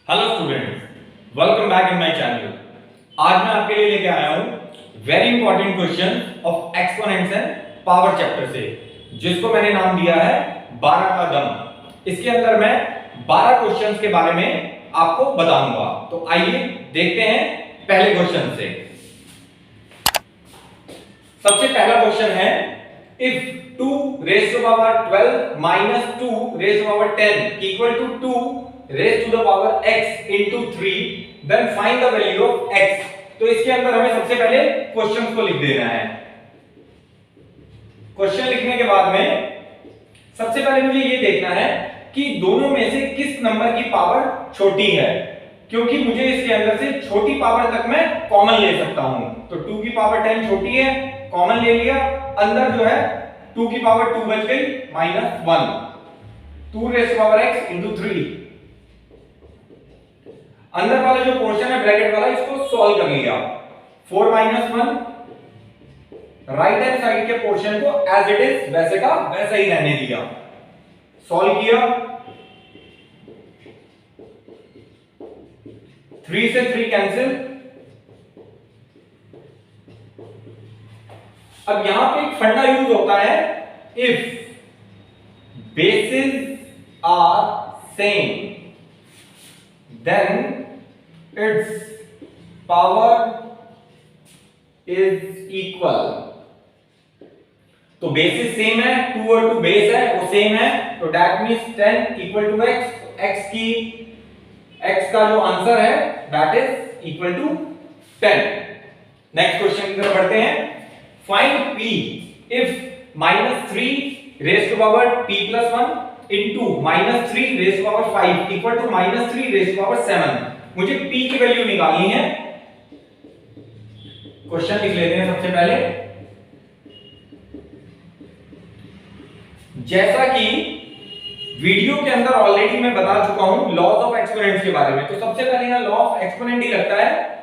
Hello students, welcome back in my channel. आज मैं आपके लिए लेके आया हूं very important question of exponents and power chapter से, जिसको मैंने नाम दिया है 12 का दम। इसके अंदर मैं 12 क्वेश्चंस के बारे में आपको बताऊंगा। तो आइए देखते हैं पहले क्वेश्चन से। सबसे पहला क्वेश्चन है, if 2 raised to power 12 minus 2 raised to power 10 equal to 2 raised to the power x into 3, then find the value of x। तो इसके अंदर हमें सबसे पहले क्वेश्चन को लिख देना है। क्वेश्चन लिखने के बाद में सबसे पहले मुझे ये देखना है कि दोनों में से किस नंबर की पावर छोटी है, क्योंकि मुझे इसके अंदर से छोटी पावर तक मैं कॉमन ले सकता हूं। तो 2 की पावर 10 छोटी है, कॉमन ले लिया, अंदर जो है 2 की पावर 2 बच गई -1, 2 raise to power x into 3। अंदर वाला जो पोर्शन है ब्रैकेट वाला, इसको सॉल्व कर लिया। 4 - 1, राइट हैंड साइड के पोर्शन को एज इट इज वैसे का वैसा ही रहने दिया। सॉल्व किया, 3 से 3 कैंसिल। अब यहां पे एक फंडा यूज होता है, if basis are same then its power is equal. तो बेसिस सेम है, 2 और 2 बेस है, वो सेम है, तो that means 10 equal to x। x का जो आंसर है that is equal to 10। Next question की तरफ बढ़ते हैं। Find p if -3 raised to power p plus 1 into -3 raised to power 5 equal to -3 raised to power 7। मुझे p की value निकालनी है। क्वेश्चन लिख लेते हैं सबसे पहले। जैसा कि वीडियो के अंदर ऑलरेडी मैं बता चुका हूं लॉज ऑफ एक्सपोनेंट्स के बारे में, तो सबसे पहले यहां लॉ ऑफ एक्सपोनेंट ही लगता है।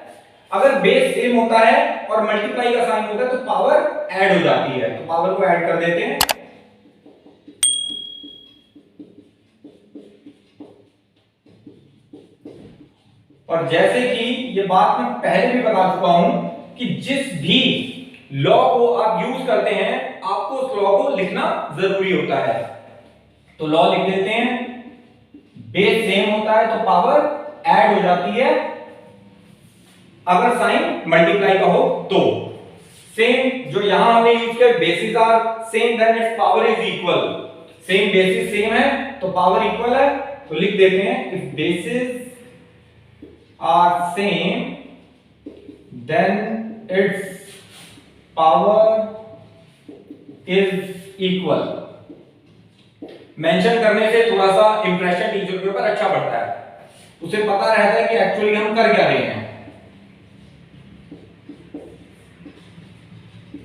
अगर बेस सेम होता है और मल्टीप्लाई का साइन होता है तो पावर ऐड हो जाती है, तो पावर को ऐड कर देते हैं। और जैसे कि ये बात मैं पहले भी बता चुका हूं कि जिस भी लॉ को आप यूज करते हैं आपको उस लॉ को लिखना जरूरी होता है। तो लॉ लिख देते हैं, बेस सेम होता है तो पावर ऐड हो जाती है, अगर साइन मल्टीप्लाई का हो तो। सेम जो यहां हमने यूज किया, basis are same then its power is equal. Same basis same है तो पावर इक्वल है, तो लिख देते हैं if basis are same then its power is equal. Mention करने से थोड़ा सा इंप्रेशन टीचर के ऊपर अच्छा पड़ता है, उसे पता रहता है कि एक्चुअली हम कर क्या रहे हैं।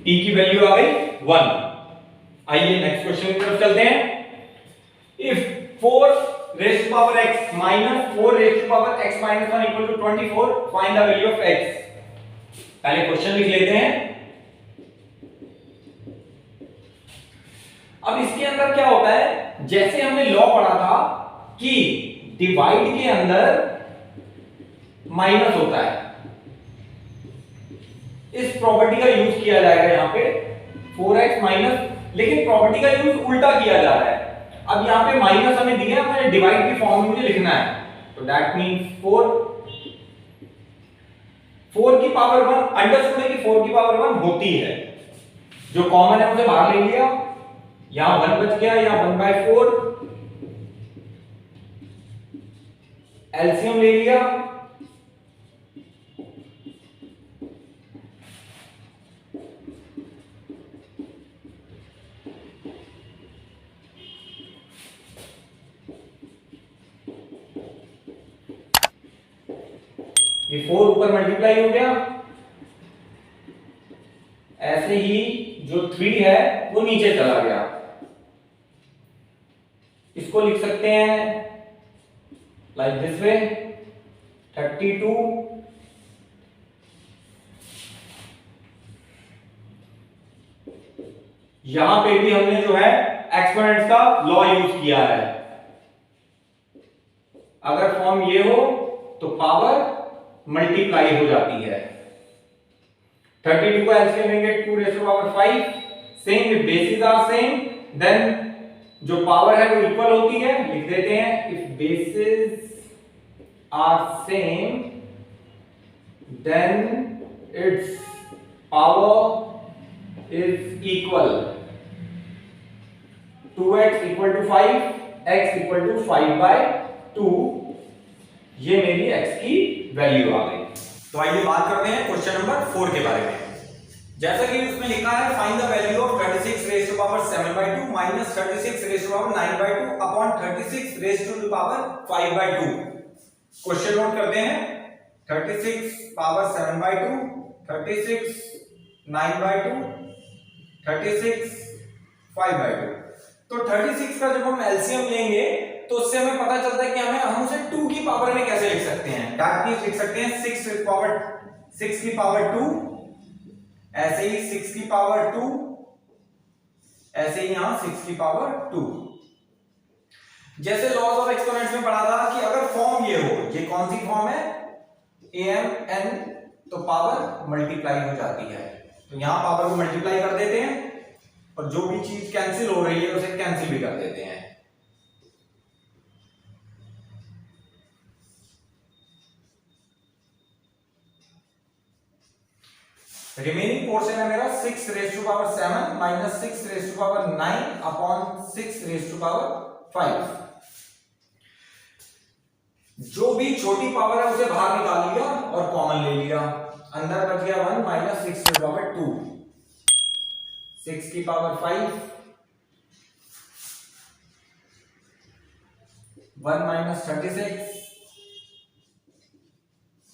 p की वैल्यू आ गई 1। आइए नेक्स्ट क्वेश्चन की तरफ चलते हैं। If 4 raised to power x minus 4 raised to power x minus 1 equal to 24, find the value of x। पहले क्वेश्चन लिख लेते हैं। अब इसके अंदर क्या होता है, जैसे हमने लॉ पढ़ा था कि डिवाइड के अंदर माइनस होता है, इस प्रॉपर्टी का यूज किया जाएगा यहां पे 4x माइनस, लेकिन प्रॉपर्टी का यूज उल्टा किया जा रहा है। अब यहां पे माइनस हमें दिया है, मुझे डिवाइड की फॉर्म में मुझे लिखना है, तो दैट मींस 4 की पावर 1, अंडरस्टूड है कि 4 की पावर 1 होती है, जो कॉमन है उसे बाहर ले लिया, यहां 1 बच गया, यहां 1/4 एलसीएम ले लिया, ये 4 ऊपर मल्टीप्लाई हो गया, ऐसे ही जो 3 है वो नीचे चला गया। इसको लिख सकते हैं लाइक दिस वे 32 यहां पे भी हमने जो है एक्सपोनेंट्स का लॉ यूज किया है। अगर फॉर्म ये हो तो पावर मल्टीप्लाई हो जाती है। 32 का एलसीएम लेंगे 2 raise to power 5, same with basis are same, then जो पावर है वो इक्वल होती है, लिख देते हैं if basis are same then its power is equal. 2x equal to 5, x equal to 5/2, ये मेरी x की वैल्यू आ गई। तो आइए बात करते हैं क्वेश्चन नंबर 4 के बारे में। जैसा कि उसमें लिखा है find the value of 36 raise to power 7/2 minus 36 raise to power 9/2 upon 36 raise to power 5/2। Question note करते हैं 36 पावर 7/2, 36 9/2, 36 5/2। तो 36 का जब हम एलसीएम लेंगे तो उससे हमें पता चलता है कि हम उसे 2 की पावर में कैसे लिख सकते हैं। दैट मींस लिख सकते हैं 6 की पावर 2, ऐसे ही 6 की पावर 2, ऐसे ही यहां 6 की पावर 2। जैसे लॉज ऑफ एक्सपोनेंट्स में पढ़ा था कि अगर फॉर्म ये हो, ये कौन सी फॉर्म है am n, तो पावर मल्टीप्लाई हो जाती है। तो यहां पावर को मल्टीप्लाई कर देते हैं और जो भी चीज कैंसिल हो रही है उसे कैंसिल भी कर देते हैं। रिमेनिंग पोर्शन है मेरा 6 raise to power 7 minus 6 raise to power 9 upon 6 raise to power 5। जो भी छोटी पावर है उसे बाहर निकाल लिया और कॉमन ले लिया, अंदर बच गया 1 माइनस 6 टू पावर 2, 6 की पावर 5, 1 माइनस 36।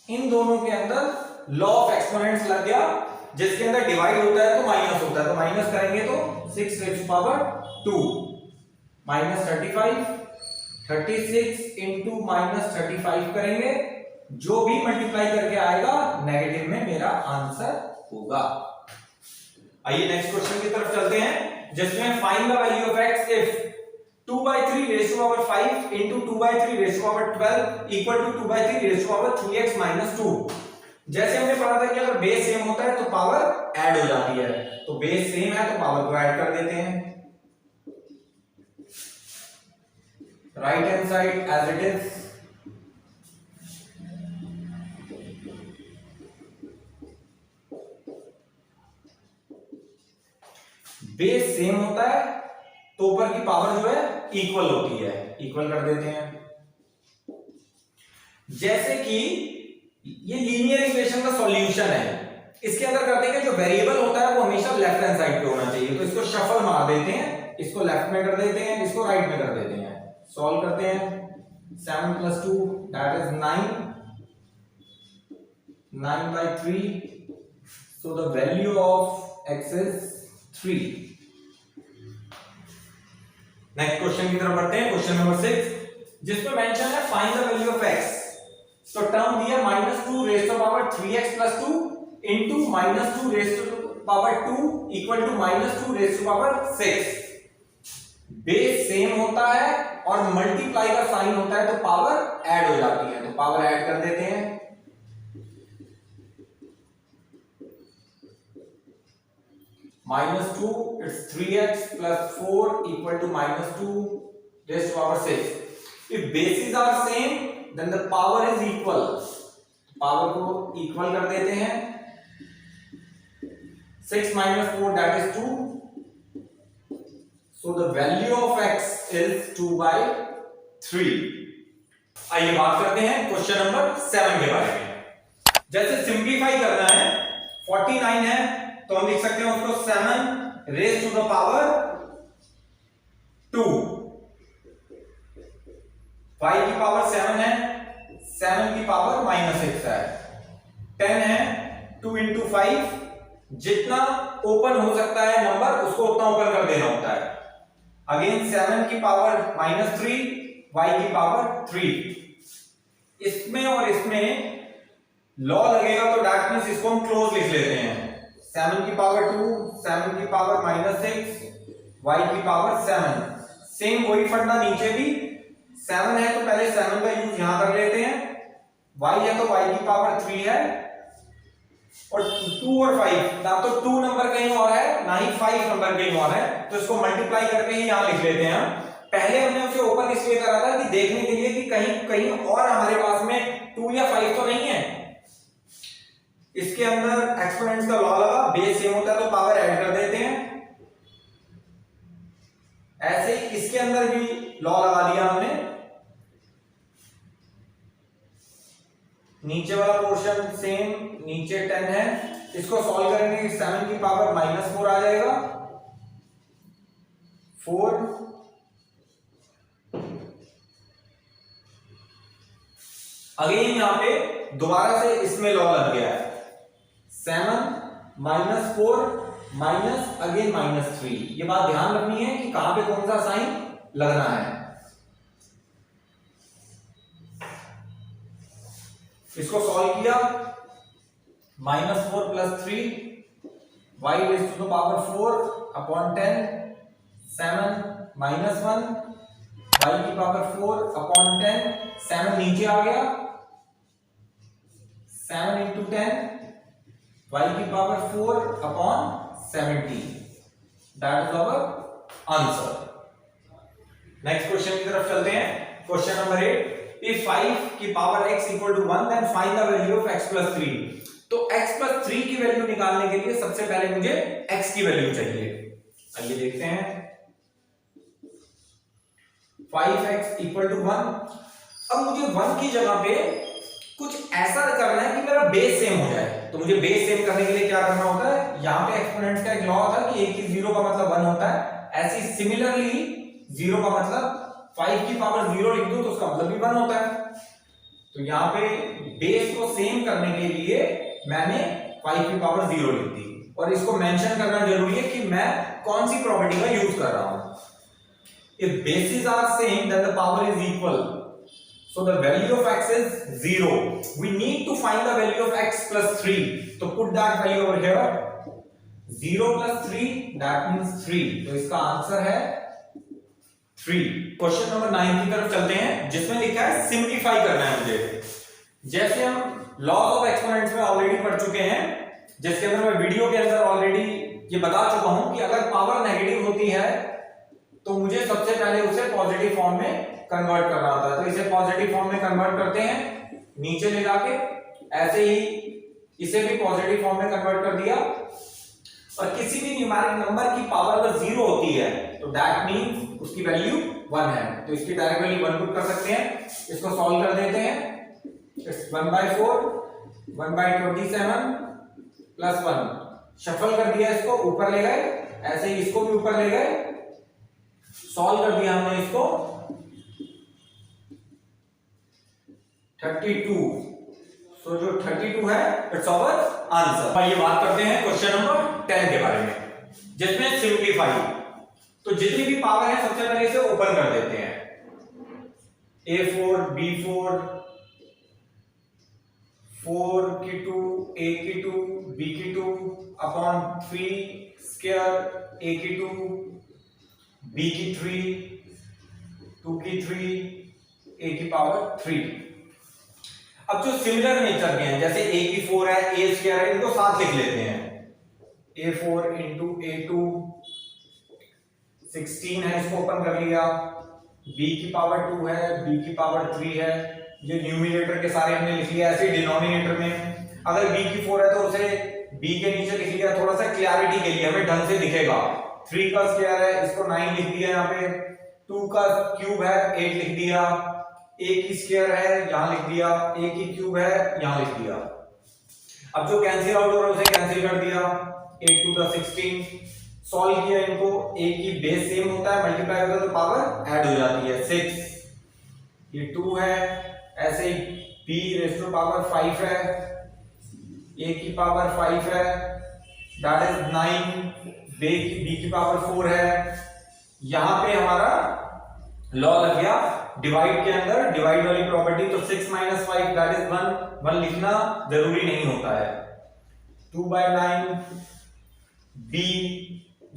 इन दोनों के अंदर लॉ ऑफ एक्सपोनेंट्स लग गया, जिसके अंदर डिवाइड होता है तो माइनस होता है, तो माइनस करेंगे तो 6 raise to power 2 minus 35, 36 into minus 35 करेंगे, जो भी मल्टीप्लाई करके आएगा नेगेटिव में मेरा आंसर होगा। आइए नेक्स्ट क्वेश्चन की तरफ चलते हैं, जिसमें find the value of x if 2/3 raise to power 5 into 2/3 raise to power 12 equal to 2/3 raise to power 3x minus 2। जैसे हमने पढ़ा था कि अगर बेस सेम होता है तो पावर ऐड हो जाती है, तो बेस सेम है तो पावर को ऐड कर देते हैं। Right hand side as it is, base same होता है तो ऊपर की पावर जो है इक्वल होती है, इक्वल कर देते हैं। जैसे कि ये लीनियर इक्वेशन का सॉल्यूशन है, इसके अंदर करते हैं कि जो वेरिएबल होता है वो हमेशा लेफ्ट हैंड साइड पे होना चाहिए, तो इसको शफल मार देते हैं, इसको लेफ्ट में कर देते हैं, इसको राइट में कर देते हैं, सॉल्व करते हैं। 7 + 2 that is 9, 9/3, so the value of x is 3। Next question की तरफ बढ़ते हैं, क्वेश्चन नंबर 6, जिसमें मेंशन है find the value of x। तो टर्म दिया -2 raise to power 3x + 2 into -2 raise to power 2 equal to -2 raise to power 6। Base same होता है और मल्टीप्लाई का साइन होता है तो पावर ऐड हो जाती है, तो पावर ऐड कर देते हैं। -2 it's 3x + 4 equal to -2 raised to power 6। If bases are same then the power is equal, power को इक्वल कर देते हैं। 6 - 4 that is 2, so the value of x is 2/3। आइए बात करते हैं क्वेश्चन नंबर 7 के बारे में। जैसे सिंप्लीफाई करना है, 49 है तो हम लिख सकते हैं उसको 7 रेज़ टू द पावर 2, 5 की पावर 7 है, 7 की पावर -6 है, 10 है, 2 × 5, जितना ओपन हो सकता है नंबर उसको उतना ओपन कर देना होता है। अगेन 7 की पावर -3, y की पावर 3। इसमें और इसमें लॉ लगेगा तो दैट मींस इसको हम क्लोज लिख लेते हैं। 7 की पावर 2, 7 की पावर -6, y की पावर 7। सेम वही फंडा नीचे भी, 7 है तो पहले 7 का यूज यहां कर लेते हैं, y है तो y की पावर 3 है, और 2 और 5 ना तो 2 नंबर कहीं और है ना ही 5 नंबर कहीं और है, तो इसको मल्टीप्लाई करके ही यहां लिख लेते हैं हम। पहले हमने उसे ओपन इसलिए करा था कि देखने के लिए कि कहीं कहीं और हमारे पास में 2 या 5 तो नहीं है। इसके अंदर एक्सपोनेंट्स का लॉ लगा, बेस सेम होता है तो पावर ऐड कर देते हैं। ऐसे ही इसके अंदर भी लॉ लगा दिया हमने। नीचे वाला पोर्शन सेम, नीचे 10 है, इसको सॉल्व करेंगे 7 की पावर -4 आ जाएगा, 4। अगेन यहां पे दोबारा से इसमें लॉ लग गया है, 7 -4 माइनस अगेन -3। ये बात ध्यान रखनी है कि कहां पे कौन सा साइन लगना है। इसको सॉल्व किया, -4 + 3 y raised to the power 4 upon 10, 7 -1 y की पावर 4 upon 10, 7 नीचे आ गया, 7 into 10 y की power 4 upon 70, that is our answer। Next question की तरफ चलते हैं। क्वेश्चन नंबर 8, if 5 की power x = 1 then find the value of x + 3। तो x + 3 की वैल्यू निकालने के लिए सबसे पहले मुझे x की वैल्यू चाहिए। आइए देखते हैं, 5x = 1। अब मुझे 1 की जगह पे कुछ ऐसा करना है कि मेरा बेस सेम हो जाए। तो मुझे बेस सेम करने के लिए क्या करना होता है, यहां पे एक्सपोनेंट्स का एक लॉ होता है कि एक ही 0 का मतलब 1 होता है। ऐसे सिमिलरली 0 का मतलब 5 की पावर 0 लिख दूं तो उसका मतलब भी 1 होता है। तो यहां पे बेस को सेम करने के लिए मैंने 5 की पावर 0 लिख दी, और इसको मेंशन करना जरूरी है कि मैं कौन सी प्रॉपर्टी का यूज कर रहा हूं। If basis are same then the power is equal, so the value of x is 0। we need to find the value of x + 3, so put that value over here, 0 + 3 that means 3, तो इसका answer है 3। Question number 9 की तरफ चलते हैं, जिसमें लिखा है सिंप्लीफाई करना है मुझे। जैसे हम लॉज ऑफ एक्सपोनेंट्स में ऑलरेडी पढ़ चुके हैं, जिसके अंदर मैं वीडियो के अंदर ऑलरेडी ये बता चुका हूं कि अगर पावर नेगेटिव होती है तो मुझे सबसे पहले उसे पॉजिटिव फॉर्म में कन्वर्ट करना होता है। तो इसे पॉजिटिव फॉर्म में कन्वर्ट करते हैं नीचे ले जाके, ऐसे ही इसे भी पॉजिटिव फॉर्म में कन्वर्ट कर दिया। और किसी भी न्यूमेरिक नंबर की पावर अगर 0 होती है तो दैट मींस उसकी वैल्यू 1 है, तो इसकी डायरेक्ट वैल्यू 1 पुट कर सकते हैं। इसको सॉल्व कर देते हैं, 1/4 1/27 + 1, शफल कर दिया, इसको ऊपर ले गए, ऐसे ही इसको भी ऊपर ले गए, सॉल्व कर दिया हमने इसको, 32। सो जो 32 है इट्स आवर आंसर। ये बात करते हैं क्वेश्चन नंबर 10 के बारे में, जिसमें सिंप्लीफाई। तो जितनी भी पावर है सबसे पहले इसे ओपन कर देते हैं, a4 b4 4 की 2 a की 2 b की 2 अपॉन 3 स्क्वायर a की 2 b की 3 2 की 3 a की पावर 3। अब जो सिमिलर नेचर के हैं, जैसे a की 4 है, a स्क्वायर है, इनको साथ लिख लेते हैं, a4 × a2 16 है, इसको ओपन कर लिया, b की पावर 2 है, b की पावर 3 है, ये न्यूमरेटर के सारे हमने लिख लिया। ऐसे डिनोमिनेटर में अगर b की 4 है तो उसे b के नीचे लिख लिया, थोड़ा सा क्लैरिटी के लिए हमें ढंग से दिखेगा। 3 का स्क्वायर है, इसको 9 लिख दिया, यहाँ पे 2 का क्यूब है 8 लिख दिया, a की स्क्वायर है यहां लिख दिया, a की क्यूब है यहां लिख दिया। अब जो कैंसिल आउट हो रहा है उसे कैंसिल कर दिया, 8 × 16 सॉल्व किया इनको, a की बेस सेम होता है, मल्टीप्लाई होता है तो पावर ऐड हो जाती है 6, ये 2 है, ऐसे ही b⁵ है, a की पावर 5 है, दैट इज 9, b की पावर 4 है। यहां पे हमारा लॉ लग गया डिवाइड के अंदर, डिवाइड वाली प्रॉपर्टी, तो 6 - 5 दैट इज 1 लिखना जरूरी नहीं होता है। 2/9 b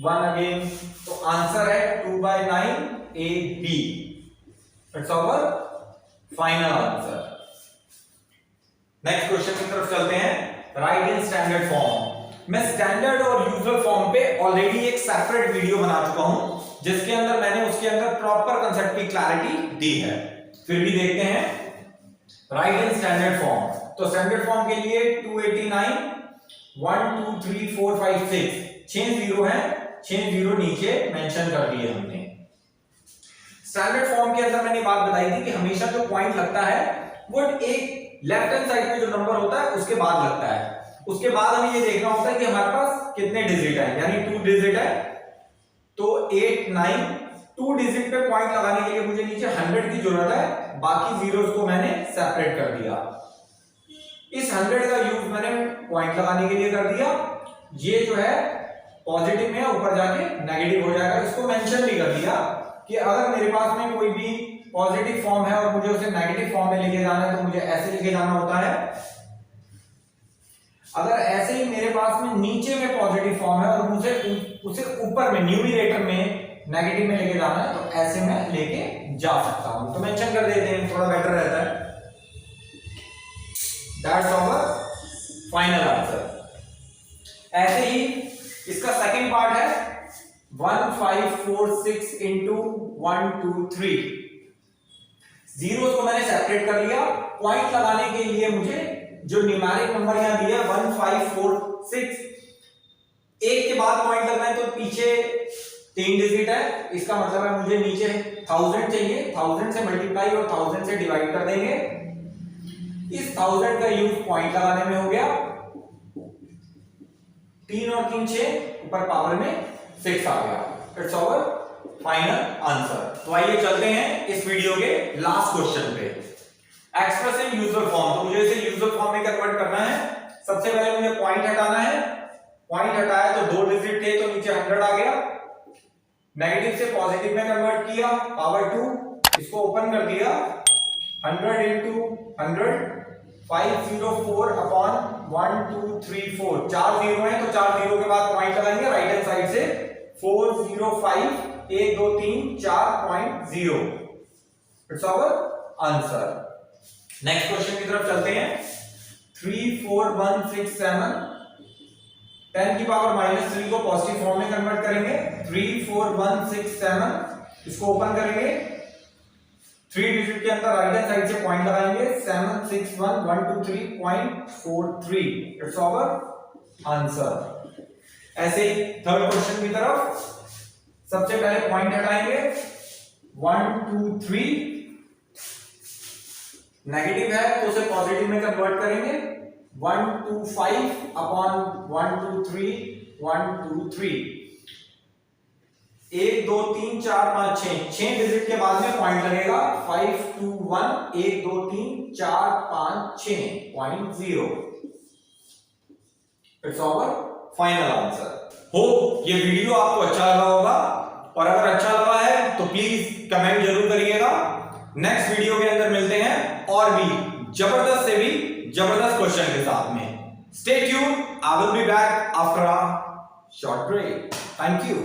1 अगेन, तो आंसर है 2/9 ab, it's our final answer. Next question की तरफ चलते हैं। Right in standard form. मैं स्टैंडर्ड और यूजुअल फॉर्म पे ऑलरेडी एक सेपरेट वीडियो बना चुका हूं, जिसके अंदर मैंने उसके अंदर प्रॉपर कंसेप्ट की क्लैरिटी दी है। फिर भी देखते हैं राइट इन स्टैंडर्ड फॉर्म। तो स्टैंडर्ड फॉर्म के लिए 289 1 2 3 4 5 6 जीरो है, 6 जीरो नीचे मेंशन कर दिए हमने। स्टैंडर्ड फॉर्म के अंदर मैंने बात बताई थी कि हमेशा जो पॉइंट लगता है वो एक लेफ्ट हैंड साइड में जो नंबर होता है उसके बाद लगता है। उसके बाद हमें ये देखना होता है कि हमारे पास कितने डिजिट है, यानी 2 डिजिट है। तो 8 9 2 डिजिट पे पॉइंट लगाने के लिए मुझे नीचे 100 की जरूरत है, बाकी जीरोस को मैंने सेपरेट कर दिया। इस 100 का यूज मैंने पॉइंट लगाने के लिए कर दिया। ये जो है पॉजिटिव में ऊपर जाके नेगेटिव हो जाएगा। इसको मेंशन भी कर दिया कि अगर मेरे पास में कोई भी पॉजिटिव फॉर्म है और मुझे उसे नेगेटिव फॉर्म में लेके जाना है तो मुझे ऐसे लेके जाना होता है। अगर ऐसे ही मेरे पास में नीचे में पॉजिटिव फॉर्म है और मुझे उसे ऊपर में न्यूमरेटर में नेगेटिव में लेके जाना है तो ऐसे मैं लेके जा सकता हूं। तो मेंशन कर देते हैं, थोड़ा बेटर रहता है। That's our final answer. ऐसे ही इसका सेकंड पार्ट है 1 5 4 6 into 1 2 3। जीरोस को मैंने सेपरेट कर लिया। पॉइंट लगाने के लिए मुझे जो न्यूमेरिक नंबर यहां दिया 1 5 4 6, एक के बाद पॉइंट लगना है तो पीछे 3 डिजिट है। इसका मतलब है मुझे नीचे 1000 चाहिए। 1000 से मल्टीप्लाई और 1000 से डिवाइड कर देंगे। इस 1000 का यूज पॉइंट लगाने में हो गया। 3 और 3 6, ऊपर पावर में 6 आ गया। It's our final answer. तो आइए चलते हैं इस वीडियो के लास्ट क्वेश्चन पे। Express in usual form. तो मुझे इसे यूजुअल फॉर्म में कन्वर्ट करना है। सबसे पहले मुझे पॉइंट हटाना है। पॉइंट हटाया तो 2 डिजिट थे तो नीचे 100 आ गया। नेगेटिव से पॉजिटिव में कन्वर्ट किया, पावर 2, इसको ओपन कर दिया। 100 into 100 504 upon 1 2 3 4। 4 जीरो है तो 4 जीरो के बाद पॉइंट लगाएंगे राइट हैंड साइड से। 405 1 2 3 4.0। It's our answer. Next question की तरफ चलते हैं। 3 4 1 6 7 10 की पावर -3 को पॉजिटिव फॉर्म में कन्वर्ट करेंगे। 3 4 1 6 7, इसको ओपन करेंगे। 3 डिजिट के अंदर राइट हैंड साइड से पॉइंट लगाएंगे। 7 6 1 1 2 3.43। It's our answer. ऐसे ही थर्ड क्वेश्चन की तरफ सबसे पहले पॉइंट हटाएंगे। 1 2 3, नेगेटिव है तो उसे पॉजिटिव में कन्वर्ट करेंगे। 1 2 5 अपॉन 1 2 3 1 2 3। 1 2 3 4 5 6 डिजिट के बाद में पॉइंट लगेगा। 5 2 1 1 2 3 4 5 6.0। It's our final answer. Hope ये वीडियो आपको अच्छा लगा होगा, और अगर अच्छा लगा है तो प्लीज कमेंट जरूर करिएगा। नेक्स्ट वीडियो के अंदर मिलते हैं और भी जबरदस्त से भी जबरदस्त क्वेश्चन के साथ में। Stay tuned, I will be back after a short break. Thank you.